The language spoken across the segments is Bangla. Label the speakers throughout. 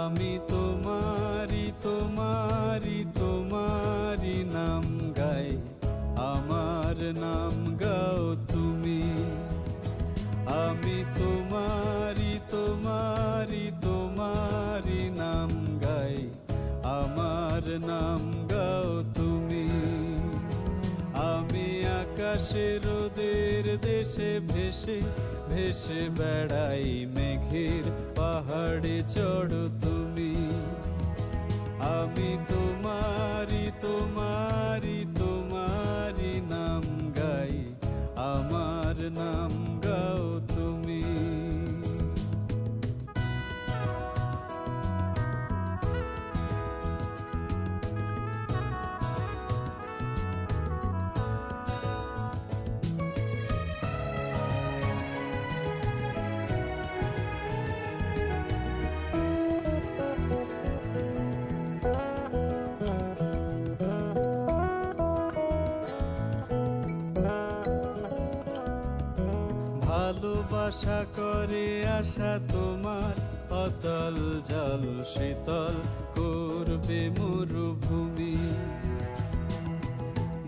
Speaker 1: আমি তোমারি তোমারি তোমারি নাম গাই, আমার নাম গাও তুমি। আমি তোমারি তোমারি তোমারি নাম গাই, আমার নাম গাও তুমি। আমি আকাশে রোদের দেশে ভেসে ভেসে বেড়াই, মেঘের পাহাড়ে চড়ো তুমি। আমি তোমারি তোমারি তোমারি নাম গাই, আমার নাম গাও তুমি। ভালোবাসা করে আশা তোমার, অতল জল শীতল করবে মরুভূমি।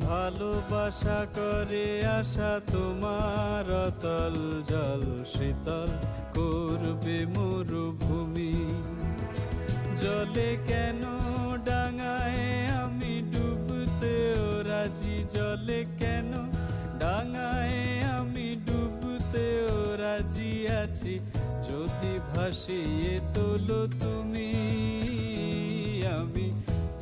Speaker 1: ভালোবাসা করে আশা তোমার, অতল জল শীতল করবে মরুভূমি। জলে কেন ডাঙায় আমি ডুবতেও রাজি, জলে কেন ডাঙায় আমি ডুবতেও রাজি আছি, যদি ভাসিয়ে তোলো তুমি। আমি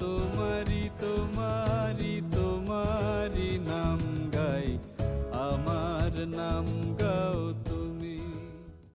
Speaker 1: তোমারি তোমারি তোমারি নাম গাই, আমার নাম